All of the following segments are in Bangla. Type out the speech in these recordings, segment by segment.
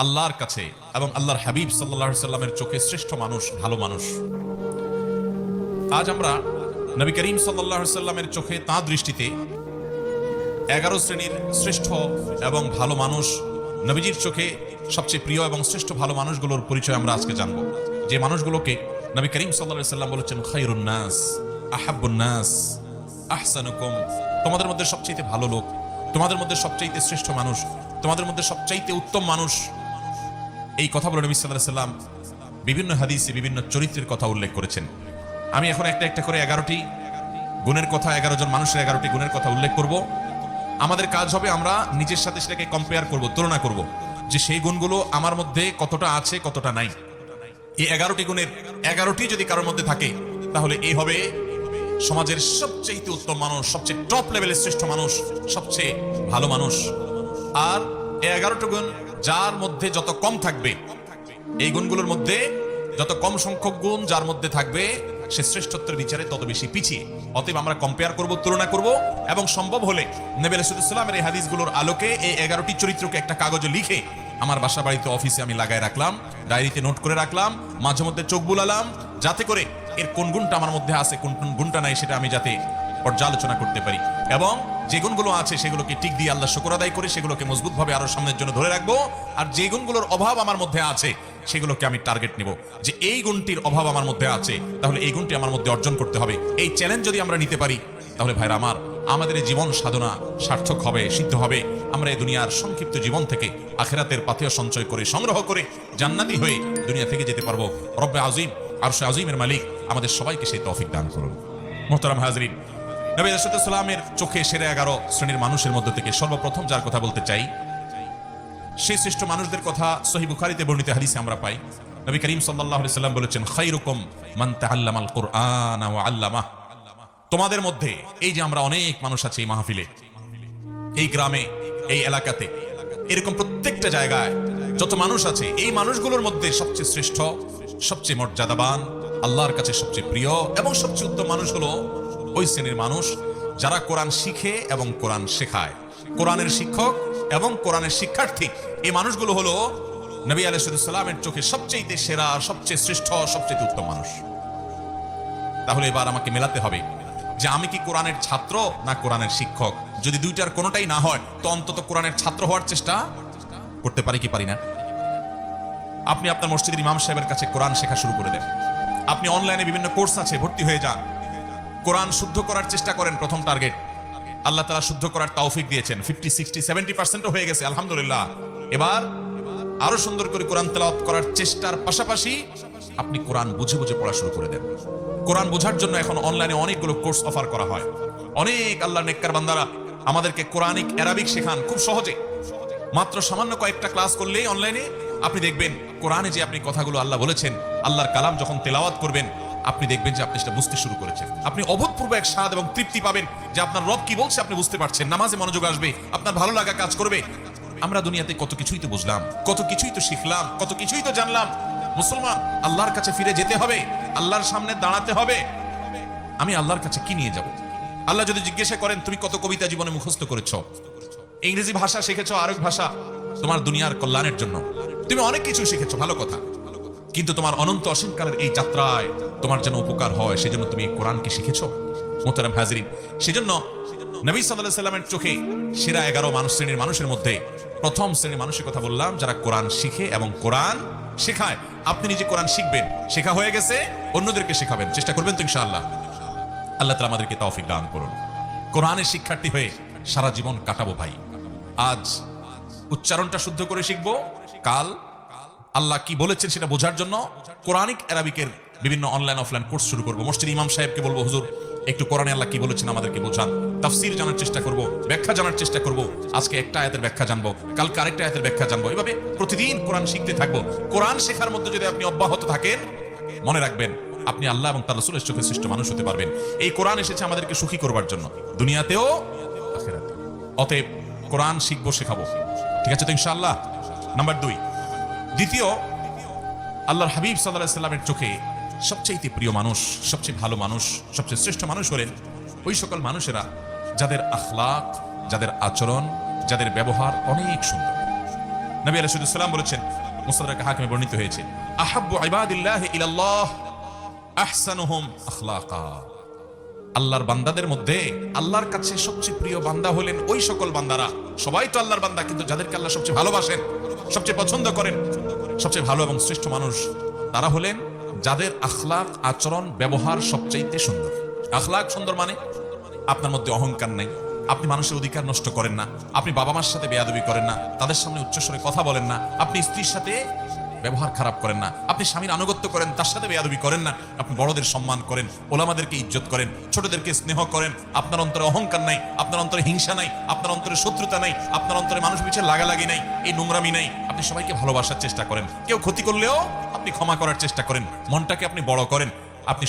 আল্লাহর কাছে এবং আল্লাহর হাবিব সাল্লাল্লাহু আলাইহি সাল্লামের চোখে শ্রেষ্ঠ মানুষ, ভালো মানুষ। আজ আমরা নবী করিম সাল্লাল্লাহু আলাইহি সাল্লামের চোখে তাঁর দৃষ্টিতে 11 শ্রেণীর শ্রেষ্ঠ এবং ভালো মানুষ, নবীজির চোখে সবচেয়ে প্রিয় এবং শ্রেষ্ঠ ভালো মানুষগুলোর পরিচয় আমরা আজকে জানব। যে মানুষগুলোকে নবী করিম সাল্লাল্লাহু আলাইহি সাল্লাম বলেছেন খায়রুন নাস, আহাব্বুন নাস, আহসানুকুম, তোমাদের মধ্যে সবচেয়ে ভালো লোক, তোমাদের মধ্যে সবচেয়ে শ্রেষ্ঠ মানুষ, তোমাদের মধ্যে সবচেয়ে উত্তম মানুষ। এই কথা বলে নবী সাল্লাল্লাহু আলাইহি সাল্লাম বিভিন্ন হাদিসে বিভিন্ন চরিত্রের কথা উল্লেখ করেছেন। আমি এখন একটা একটা করে 11টি গুণের কথা, 11 জন মানুষের 11টি গুণের কথা উল্লেখ করব। আমাদের কাজ হবে আমরা নিজের সাথে সেটাকে কম্পেয়ার করব, তুলনা করব, যে সেই গুণগুলো আমার মধ্যে কতটা আছে কতটা নাই। এই 11টি গুণের 11টি যদি কারোর মধ্যে থাকে তাহলে এই হবে সমাজের সবচেয়ে উত্তম মানুষ, সবচেয়ে টপ লেভেলের শ্রেষ্ঠ মানুষ, সবচেয়ে ভালো মানুষ। আর এই 11টি গুণ যার মধ্যে যত কম থাকবে, এই গুণগুলোর মধ্যে যত কম সংখ্যক গুণ যার মধ্যে থাকবে, সে শ্রেষ্ঠত্বের বিচারে তত বেশি পিছিয়ে। অতএব আমরা কম্পেয়ার করব, তুলনা করব, এবং সম্ভব হলে নবী রাসূলুল্লাহ সাল্লাল্লাহু আলাইহি ওয়াসাল্লামের এই হাদিসগুলোর আলোকে এই 11টি চরিত্রকে একটা কাগজে লিখে আমার বাসা বাড়িতে, অফিসে আমি লাগায় রাখলাম, ডায়েরিতে নোট করে রাখলাম, মাঝে মধ্যে চোখ বুলালাম, যাতে করে এর কোন গুণটা আমার মধ্যে আছে, কোন কোন গুণটা নাই, সেটা আমি যাতে পর্যালোচনা করতে পারি, এবং যে গুণগুলো আছে সেগুলোকে টিক দিয়ে আল্লাহ শুকর আদায় করে সেগুলোকে মজবুতভাবে আরো সামনের জন্য ধরে রাখবো। আর যে গুণগুলোর অভাব আমার মধ্যে আছে সেগুলোকে আমি টার্গেট নিব, যে এই গুণটির অভাব আমার মধ্যে আছে, তাহলে এই গুণটি আমার মধ্যে অর্জন করতে হবে। এই চ্যালেঞ্জ যদি আমরা নিতে পারি তাহলে ভাইরা আমার, আমাদের এই জীবন সাধনা সার্থক হবে, সিদ্ধ হবে। আমরা এই দুনিয়ার সংক্ষিপ্ত জীবন থেকে আখিরাতের পাথেয় সঞ্চয় করে, সংগ্রহ করে জান্নাতি হয়ে দুনিয়া থেকে যেতে পারবো। রব্বে আজিম, আরশে আজিমের মালিক আমাদের সবাইকে সেই তৌফিক দান করুন। মুহতারাম হাজরিন, নবী রাসূলুল্লাহ সাল্লাল্লাহু আলাইহি ওয়াসাল্লামের চোখে সেরা 11 শ্রেণীর মানুষের মধ্যে থেকে সর্বপ্রথম যার কথা বলতে চাই, সেই শ্রেষ্ঠ মানুষদের কথা সহিহ বুখারীতে বর্ণিত হাদিসে আমরা পাই। নবী করিম সাল্লাল্লাহু আলাইহি ওয়াসাল্লাম বলেছেন খায়রুকুম মান তাআল্লামাল কুরআন ওয়া আল্লামাহ। তোমাদের মধ্যে এই যে আমরা অনেক মানুষ আছি এই মাহফিলে, এই গ্রামে, এই এলাকাতে, এরকম প্রত্যেকটা জায়গায় যত মানুষ আছে, এই মানুষগুলোর মধ্যে সবচেয়ে শ্রেষ্ঠ, সবচেয়ে মর্যাদাবান, আল্লাহর কাছে সবচেয়ে প্রিয় এবং সবচেয়ে উত্তম মানুষ হলো ওই শ্রেণীর মানুষ যারা কোরআন শিখে এবং কোরআন শেখায়। কোরআনের শিক্ষক এবং কোরআনের শিক্ষার্থী, এই মানুষগুলো হলো নবী আলাইহিস সালামের চোখে সবচেয়ে সেরা, সবচেয়ে শ্রেষ্ঠ, সবচেয়ে উত্তম মানুষ। তাহলে এবার আমাকে মেলাতে হবে যে আমি কি কোরআনের ছাত্র না কোরআনের শিক্ষক। যদি দুইটার কোনোটাই না হয় তো অন্তত কোরআনের ছাত্র হওয়ার চেষ্টা করতে পারি কি পারি না? আপনি আপনার মসজিদের ইমাম সাহেবের কাছে কোরআন শেখা শুরু করে দেন। আপনি অনলাইনে বিভিন্ন কোর্স আছে, ভর্তি হয়ে যান। কোরআন শুদ্ধ করার চেষ্টা করেন, প্রথম টার্গেট। আল্লাহ তাআলা শুদ্ধ করার তৌফিক দিয়েছেন, 50, 60, 70% হয়ে গেছে, আলহামদুলিল্লাহ। এবার আরো সুন্দর করে কোরআন তেলাওয়াত করার চেষ্টার পাশাপাশি আপনি কোরআন বুঝে বুঝে পড়া শুরু করে দেন। কোরআন বোঝার জন্য এখন অনলাইনে অনেকগুলো কোর্স অফার করা হয়। অনেক আল্লাহর নেককার বান্দারা আমাদেরকে কোরআনিক অ্যারাবিক শেখান খুব সহজে। মাত্র সামান্য কয়েকটা ক্লাস করলেই অনলাইনে আপনি দেখবেন কোরআনে যে আপনি কথাগুলো আল্লাহ বলেছেন, আল্লাহর কালাম যখন তেলাওয়াত করবেন, আপনি দেখবেন যে আপনি সেটা বুঝতে শুরু করেছেন। আপনি অভূতপূর্ব এক স্বাদ এবং তৃপ্তি পাবেন যে আপনার রব কি বলছে আপনি বুঝতে পারছেন। নামাজে মনোযোগ আসবে, আপনার ভালো লাগা কাজ করবে। আমরা দুনিয়াতে কত কিছুই তো বুঝলাম, কত কিছুই তো শিখলাম, কত কিছুই তো জানলাম। মুসলমান, আল্লাহর কাছে ফিরে যেতে হবে, আল্লাহর সামনে দাঁড়াতে হবে। আমি আল্লাহর কাছে কি নিয়ে যাব? আল্লাহ যদি জিজ্ঞাসা করেন তুমি কত কবিতা জীবনে মুখস্থ করেছো, ইংরেজি ভাষা শিখেছো, আরব ভাষা, তোমার দুনিয়ার কল্যাণের জন্য তুমি অনেক কিছু শিখেছো, ভালো কথা, কিন্তু তোমার অনন্ত অসীমকালের এই যাত্রায় তোমার যেন উপকার হয় সেজন্য তুমি কোরআনকে শিখেছো। মুহতারাম হাজিরিন, সেজন্য নবী সাল্লাল্লাহু আলাইহি ওয়াসাল্লামের চোখে সেরা 11 শ্রেণীর মানুষের মধ্যে প্রথম শ্রেণীর মানুষের কথা বললাম, যারা কোরআন শিখে এবং কোরআন শেখায়। আপনি নিজে কোরআন শিখবেন, শেখা হয়ে গেছে, অন্যদেরকে শেখাবেন, চেষ্টা করবেন তো ইনশাআল্লাহ। আল্লাহ তাআলা আমাদেরকে তৌফিক দান করুন। কোরআনের শিক্ষার্থী হয়ে সারা জীবন কাটাবো ভাই। আজ উচ্চারণটা শুদ্ধ করে শিখবো, কাল আল্লাহ কি বলেছেন সেটা বোঝার জন্য কোরআনিক অ্যারাবিকের বিভিন্ন অনলাইন অফলাইন কোর্স শুরু করবো। মসজিদ ইমাম সাহেবকে বলবো, হুজুর একটু কোরআনে আল্লাহ কি বলেছেন আমাদেরকে বোঝান। তাফসীর জানার চেষ্টা করব, ব্যাখ্যা জানার চেষ্টা করব। আজকে একটা আয়াতের ব্যাখ্যা জানবো, কালকে আরেকটা আয়াতের ব্যাখ্যা জানবো। এভাবে প্রতিদিন কোরআন শিখতে থাকবো। কোরআন শেখার মধ্যে যদি আপনি অব্যাহত থাকেন, মনে রাখবেন আপনি আল্লাহ এবং তার রাসূলের চোখে শ্রেষ্ঠ মানুষ হতে পারবেন। এই কোরআন এসেছে আমাদেরকে সুখী করবার জন্য, দুনিয়াতেও আখিরাতেও। অতএব কোরআন শিখবো, শেখাবো, ঠিক আছে তো ইনশাআল্লাহ। নাম্বার 2, দ্বিতীয়, আল্লাহর হাবিব সাল্লাল্লাহু আলাইহি ওয়াসাল্লামের চোখে সবচেয়ে প্রিয় মানুষ, সবচেয়ে ভালো মানুষ, সবচেয়ে শ্রেষ্ঠ মানুষ হলেন ওই সকল মানুষেরা যাদের আখলাক, যাদের আচরণ, যাদের ব্যবহার অনেক সুন্দর। নবী আলাইহিস সালাম বলেছেন, মুসনাদ হাকিমে বর্ণিত হয়েছে, আহাব্বু ইবাদিল্লাহি ইলাল্লাহ আহসানুহুম আখলাকা। আল্লাহর বান্দাদের মধ্যে আল্লাহর কাছে সবচেয়ে প্রিয় বান্দা হলেন ওই সকল বান্দারা, সবাই তো আল্লাহর বান্দা, কিন্তু যাদেরকে আল্লাহ সবচেয়ে ভালোবাসেন, সবচেয়ে পছন্দ করেন, সবচেয়ে ভালো এবং শ্রেষ্ঠ মানুষ তারা হলেন যাদের আখলাক, আচরণ, ব্যবহার সবচাইতে সুন্দর। আখলাক সুন্দর মানে আপনার মধ্যে অহংকার নাই, আপনি মানুষের অধিকার নষ্ট করেন না, আপনি বাবা মার সাথে বেয়াদবি করেন না, তাদের সামনে উচ্চস্বরে কথা বলেন না, আপনি স্ত্রীর সাথে ব্যবহার খারাপ করেন না, আপনি স্বামীর আনুগত্য করেন, তার সাথে বেয়াদবি করেন না, আপনি বড়দের সম্মান করেন, ওলামাদেরকে ইজ্জত করেন, ছোটদেরকে স্নেহ করেন, আপনার অন্তরে অহংকার নাই, আপনার অন্তরে হিংসা নাই, আপনার অন্তরে শত্রুতা নাই, আপনার অন্তরে মানুষ পিছিয়ে লাগালাগি নাই, এই নোংরামি নাই, আপনি সবাইকে ভালোবাসার চেষ্টা করেন, কেউ ক্ষতি করলেও আপনি ক্ষমা করার চেষ্টা করেন, মনটাকে আপনি বড় করেন, আপনি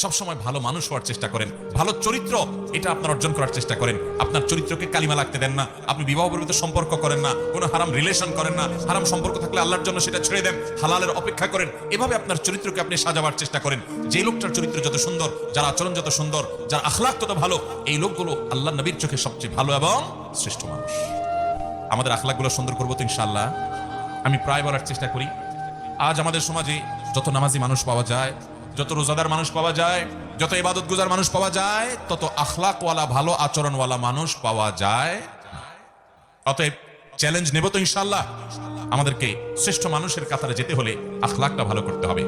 সবসময় ভালো মানুষ হওয়ার চেষ্টা করেন, ভালো চরিত্র এটা আপনার অর্জন করার চেষ্টা করেন, আপনার চরিত্রকে কালিমা লাগতে দেন না, আপনি বিবাহ পরিহিত সম্পর্ক করেন না, কোনো হারাম রিলেশন করেন না, হারাম সম্পর্ক থাকলে আল্লাহর জন্য সেটা ছেড়ে দেন, হালালের অপেক্ষা করেন, এভাবে আপনার চরিত্রকে আপনি সাজাবার চেষ্টা করেন। যে লোকটার চরিত্র যত সুন্দর, যার আচরণ যত সুন্দর, যার আখলাক তত ভালো, এই লোকগুলো আল্লাহ নবীর চোখে সবচেয়ে ভালো এবং শ্রেষ্ঠ মানুষ। আমাদের আখলাকগুলো সুন্দর করবো তো ইনশাআল্লাহ। আমি প্রায় বলার চেষ্টা করি, আজ আমাদের সমাজে যত নামাজি মানুষ পাওয়া যায়, যত রোজাদার মানুষ পাওয়া যায়, যত ইবাদত গুজার মানুষ পাওয়া যায়, তত আখলাকওয়ালা, ভালো আচরণওয়ালা মানুষ পাওয়া যায়। অতএব চ্যালেঞ্জ নেব তো ইনশাআল্লাহ। আমাদেরকে শ্রেষ্ঠ মানুষের কাতারে যেতে হলে আখলাকটা ভালো করতে হবে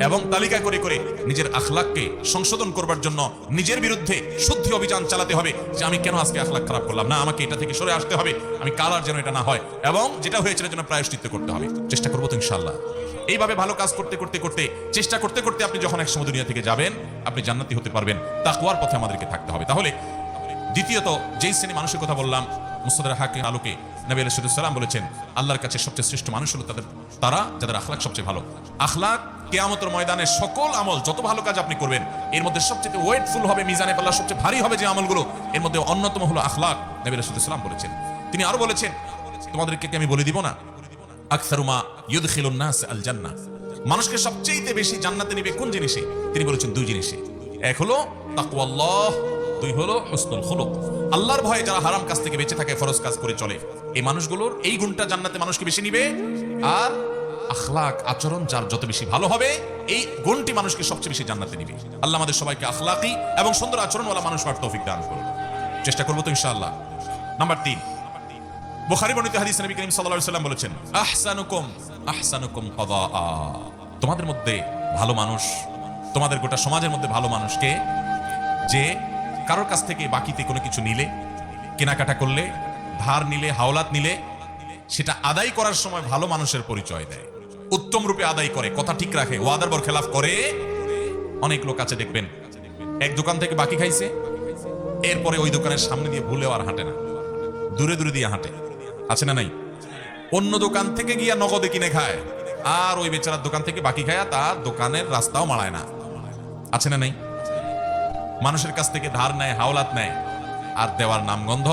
এবং তালিকা করে করে নিজের আখলাককে সংশোধন করবার জন্য নিজের বিরুদ্ধে শুদ্ধি অভিযান চালাতে হবে, যে আমি কেন আজকে আখলাক খারাপ করলাম, না আমাকে এটা থেকে সরে আসতে হবে, আমি কাল আর যেন এটা না হয়, এবং যেটা হয়েছে যেন প্রায়শ্চিত্ত করতে হবে। চেষ্টা করবো তো ইনশাআল্লাহ। এইভাবে ভালো কাজ করতে করতে করতে চেষ্টা করতে করতে আপনি যখন এক সময় দুনিয়া থেকে যাবেন, আপনি জান্নাতি হতে পারবেন। তাকওয়ার পথে আমাদেরকে থাকতে হবে। তাহলে দ্বিতীয়ত যেই শ্রেণী মানুষের কথা বললাম, মুসনাদ হাকিম আলোকে নবী আলাইহিস সালাম বলেছেন, আল্লাহর কাছে সবচেয়ে শ্রেষ্ঠ মানুষ হলো তারা যাদের আখলাক সবচেয়ে ভালো। আখলাক কিয়ামতের ময়দানে সকল আমল, যত ভালো কাজ আপনি করবেন, এর মধ্যে সবচেয়ে ওয়েটফুল হবে, মিজানে পাল্লা সবচেয়ে ভারী হবে যে আমলগুলো, এর মধ্যে অন্যতম হলো আখলাক। নবী আলাইহিস সালাম বলেছেন। তিনি আরো বলেছেন, তোমাদেরকে কি আমি বলে দিব না, আকসারুমা ইউদখিলুন নাস আল জান্নাহ, মানুষকে সবচেয়ে বেশি জান্নাতে নেবে কোন জিনিসে? তিনি বলেছেন দুই জিনিসে, এক হলো তাকওয়াল্লাহ, দুই হলো হুসনুল খুলুক। আল্লাহর ভয়ে যারা হারাম কাজ থেকে বেঁচে থাকে, ফরজ কাজ করে চলে, এই মানুষগুলোর এই গুণটা জান্নাতে মানুষকে বেশি নিবে। আর আখলাক, আচরণ যার যত বেশি ভালো হবে, এই গুণটি মানুষকে সবচেয়ে বেশি জান্নাতে নিবে। আল্লাহ আমাদের সবাইকে আখলাকি এবং সুন্দর আচরণওয়ালা মানুষ হওয়ার তৌফিক দান করুন। চেষ্টা করবো তো ইনশাআল্লাহ। নাম্বার 3, বুখারী বর্ণিত হাদিস, নবী করিম সাল্লাল্লাহু আলাইহি ওয়াসাল্লাম বলেছেন, আহসানুকুম কাদাআ, তোমাদের মধ্যে ভালো মানুষ, তোমাদের গোটা সমাজের মধ্যে ভালো মানুষকে, যে কারোর কাছ থেকে বাকিতে কোনো কিছু নিলে, কেনাকাটা করলে, ধার নিলে, হাওলাত নিলে, সেটা আদায় করার সময় ভালো মানুষের পরিচয় দেয়, উত্তম রূপে আদায় করে, কথা ঠিক রাখে, ওয়াদার বরখেলাফ করে। অনেক লোক আছে দেখবেন, এক দোকান থেকে বাকি খাইছে, এরপরে ওই দোকানের সামনে দিয়ে ভুলেও আর হাঁটে না, দূরে দূরে দিয়ে হাঁটে, আছে না নাই? অন্য দোকান থেকে গিয়া নগদে কিনে খায়, আর ওই বেচারার দোকান থেকে বাকি খায়, তার দোকানের রাস্তাও মাড়ায় না, আছে না নাই? মানুষের কাছ থেকে ধার নেয়, হাওলাত নেয়, আর দেওয়ার নামগন্ধ।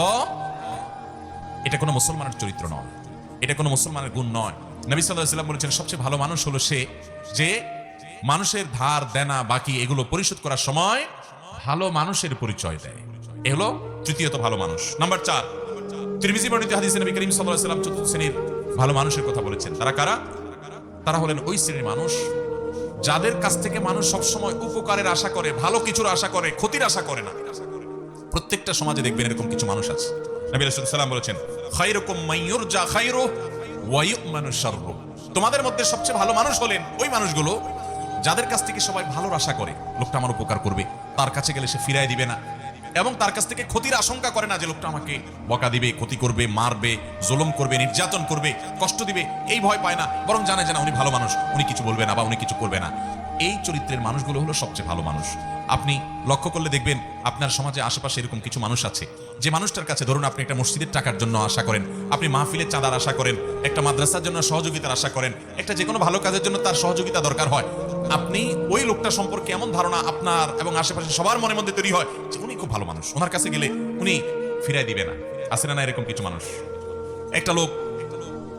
এটা কোনো মুসলমানের চরিত্র নয়, এটা কোনো মুসলমানের গুণ নয়। নবী সাল্লাল্লাহু আলাইহি ওয়াসাল্লাম বলেছেন, সবচেয়ে ভালো মানুষ হলো সে যে মানুষের ধার দেনা বাকি এগুলো পরিশোধ করার সময় ভালো মানুষের পরিচয় দেয়। এ হলো তৃতীয়ত ভালো মানুষ। নাম্বার 4, তিরমিজি বর্ণিত হাদিসে নবী করিম সাল্লাল্লাহু আলাইহি ওয়াসাল্লাম চতুর্থ শ্রেণীর ভালো মানুষের কথা বলেছেন। তারা কারা? তারা হলেন ওই শ্রেণীর মানুষ যাদের কাছ থেকে মানুষ সবসময় উপকারের আশা করে, ভালো কিছুর আশা করে, ক্ষতির আশা করে না। প্রত্যেকটা সমাজে দেখবেন এরকম কিছু মানুষ আছে। নবী আলাইহিস সালাম বলেছেন, খায়রুকুম মাইয়ুরজা খায়রুহু ওয়া ইউমানু শাররুহু, তোমাদের মধ্যে সবচেয়ে ভালো মানুষ হলেন ওই মানুষগুলো যাদের কাছ থেকে সবাই ভালোর আশা করে, লোকটা আমার উপকার করবে, তার কাছে গেলে সে ফিরায় দিবে না, এবং তার কাছ থেকে ক্ষতির আশঙ্কা করে না, যে লোকটা আমাকে বকা দিবে, ক্ষতি করবে, মারবে, জুলুম করবে, নির্যাতন করবে, কষ্ট দিবে, এই ভয় পায় না, বরং জানে যে না, উনি ভালো মানুষ, উনি কিছু বলবে না বা উনি কিছু করবে না। এই চরিত্রের মানুষগুলো হলো সবচেয়ে ভালো মানুষ। আপনি লক্ষ্য করলে দেখবেন আপনার সমাজে আশেপাশে এরকম কিছু মানুষ আছে, যে মানুষটার কাছে ধরুন আপনি একটা মসজিদের টাকার জন্য আশা করেন, আপনি মাহফিলের চাঁদার আশা করেন, একটা মাদ্রাসার জন্য সহযোগিতার আশা করেন, একটা যে কোনো ভালো কাজের জন্য তার সহযোগিতা দরকার হয়, আপনি ওই লোকটা সম্পর্কে এমন ধারণা আপনার এবং আশেপাশে সবার মনের মধ্যে তৈরি হয় যে উনি খুব ভালো মানুষ, ওনার কাছে গেলে উনি ফিরাই দিবে না। আছে না এরকম কিছু মানুষ? একটা লোক,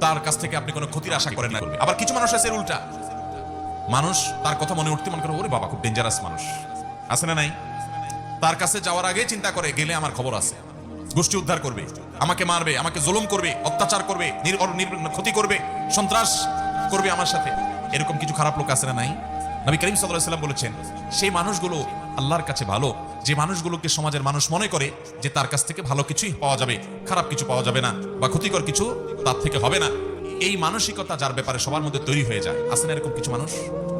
তার কাছ থেকে আপনি কোনো ক্ষতির আশা করেন না। আবার কিছু মানুষ আছে উল্টা, মানুষ তার কথা মনে উঠতে মনে করে, ওরে বাবা খুব ডেঞ্জারাস মানুষ, আছে না নাই? তার কাছে যাওয়ার আগে চিন্তা করে, গেলে আমার খবর আছে, গোষ্ঠী উদ্ধার করবে, আমাকে মারবে, আমাকে জুলুম করবে, অত্যাচার করবে, ক্ষতি করবে, সন্ত্রাস করবে আমার সাথে। এরকম কিছু খারাপ লোক আছে না নাই? নবী করিম সাল্লাল্লাহু আলাইহি ওয়াসাল্লাম বলেছেন সেই মানুষগুলো আল্লাহর কাছে ভালো, যে মানুষগুলোকে সমাজের মানুষ মনে করে যে তার কাছ থেকে ভালো কিছুই পাওয়া যাবে, খারাপ কিছু পাওয়া যাবে না, বা ক্ষতিকর কিছু তার থেকে হবে না। এই মানসিকতা যার ব্যাপারে সবার মধ্যে তৈরি হয়ে যায়, আছে না এরকম কিছু মানুষ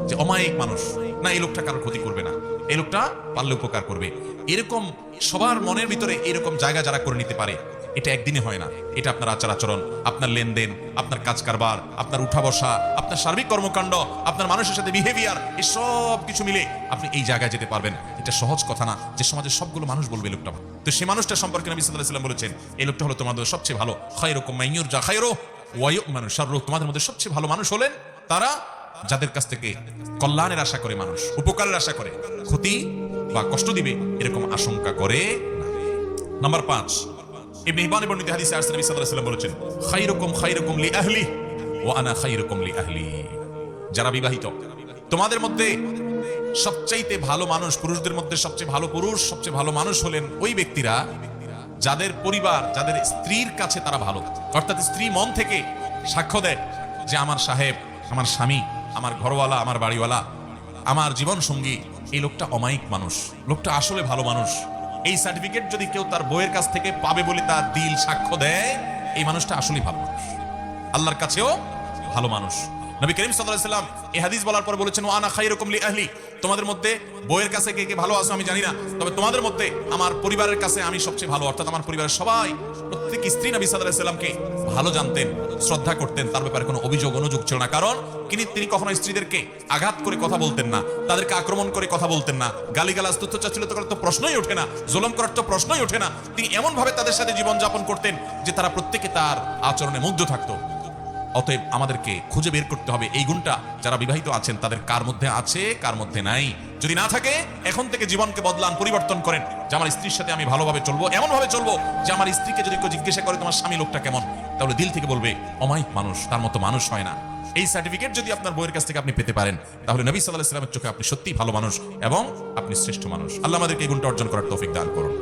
যে অমায়িক মানুষ, না এই লোকটা কারোর ক্ষতি করবে না, এই লোকটা পারলে উপকার করবে। এরকম সবার মনের ভিতরে এরকম জায়গা যারা করে নিতে পারে, এটা একদিনে হয় না। এটা আপনার আচার আচরণ, আপনার লেনদেন, আপনার কাজ কারবার, আপনার উঠা বসা, আপনার সার্বিক কর্মকাণ্ড, আপনার মানুষের সাথে বিহেভিয়ার, এই সব কিছু মিলে আপনি এই জায়গায় যেতে পারবেন। এটা সহজ কথা না যে সমাজের সবগুলো মানুষ বলবে এই লোকটা ভালো। তো সেই মানুষটা সম্পর্কে নবী সাল্লাল্লাহু আলাইহি ওয়াসাল্লাম বলেছেন এই লোকটা হলো তোমাদের সবচেয়ে ভালো। খায়রুকুম মান ইউরজা খায়রু ওয়া ইউ'মানু শাররু, তোমাদের মধ্যে সবচেয়ে ভালো মানুষ হলেন তারা যাদের কাছ থেকে কল্যাণের আশা করে, মানুষ উপকারের আশা করে, ক্ষতি বা কষ্ট দিবে এরকম আশঙ্কা করে না। নাম্বার 5, ইবনে হিব্বানের বর্ণিত হাদিসে নবী সাল্লাল্লাহু আলাইহি ওয়াসাল্লাম বলেছেন খায়রুকুম লি আহলি ওয়া আনা খায়রুকুম লি আহলি। যারা বিবাহিত, তোমাদের মধ্যে সবচাইতে ভালো মানুষ, পুরুষদের মধ্যে সবচেয়ে ভালো পুরুষ, সবচেয়ে ভালো মানুষ হলেন ওই ব্যক্তিরা যাদের পরিবার, যাদের স্ত্রীর কাছে তারা ভালো। অর্থাৎ স্ত্রী মন থেকে সাক্ষ্য দেয় যে আমার সাহেব, আমার স্বামী, আমার ঘরওয়ালা, আমার বাড়িওয়ালা, আমার জীবন সঙ্গী, এই লোকটা অমায়িক মানুষ, লোকটা আসলে ভালো মানুষ। এই সার্টিফিকেট যদি কেউ তার বউয়ের কাছ থেকে পাবে বলে তার দিল সাক্ষ্য দেয়, এই মানুষটা আসলেই ভালো মানুষ, আল্লাহর কাছেও ভালো মানুষ। নবী করিম সাল্লাল্লাহু আলাইহি ওয়াসাল্লাম এই হাদিস বলার পর বলেছেন ওয়া আনা খায়রুকুম লি আহলি, তোমাদের মধ্যে বউয়ের কাছে কে কে ভালো আছো আমি জানি না, তবে তোমাদের মধ্যে আমার পরিবারের কাছে আমি সবচেয়ে ভালো। অর্থাৎ আমার পরিবারের সবাই, প্রত্যেক স্ত্রী নবী সাল্লাল্লাহু আলাইহি ওয়াসাল্লামকে ভালো জানতেন, শ্রদ্ধা করতেন, তার ব্যাপারে কোনো অভিযোগ অনুযোগ ছিল না। কারণ তিনি কখনো স্ত্রীদেরকে আঘাত করে কথা বলতেন না, তাদেরকে আক্রমণ করে কথা বলতেন না, গালিগালাজ, তুচ্ছতাচ্ছিল্য করার তো প্রশ্নই ওঠে না, জুলুম করার তো প্রশ্নই ওঠে না। তিনি এমন ভাবে তাদের সাথে জীবনযাপন করতেন যে তারা প্রত্যেকে তার আচরণে মুগ্ধ থাকতো। অতএব আমাদেরকে খুঁজে বের করতে হবে এই গুণটা যারা বিবাহিত আছেন তাদের কার মধ্যে আছে, কার মধ্যে নাই। যদি না থাকে, এখন থেকে জীবনকে বদলান, পরিবর্তন করেন যে আমার স্ত্রীর সাথে আমি ভালোভাবে চলবো, এমন ভাবে চলবো যে আমার স্ত্রীকে যদি কেউ জিজ্ঞাসা করে তোমার স্বামী লোকটা কেমন, তাহলে দিল থেকে বলবে অমায়িক মানুষ, তার মতো মানুষ হয় না। এই সার্টিফিকেট যদি আপনার বউয়ের কাছ থেকে আপনি পেতে পারেন, তাহলে নবী সাল্লাল্লাহু আলাইহি ওয়াসাল্লামের চোখে আপনি সত্যিই ভালো মানুষ এবং আপনি শ্রেষ্ঠ মানুষ। আল্লাহ আমাদেরকে এই গুণটা অর্জন করার তৌফিক দান করুন।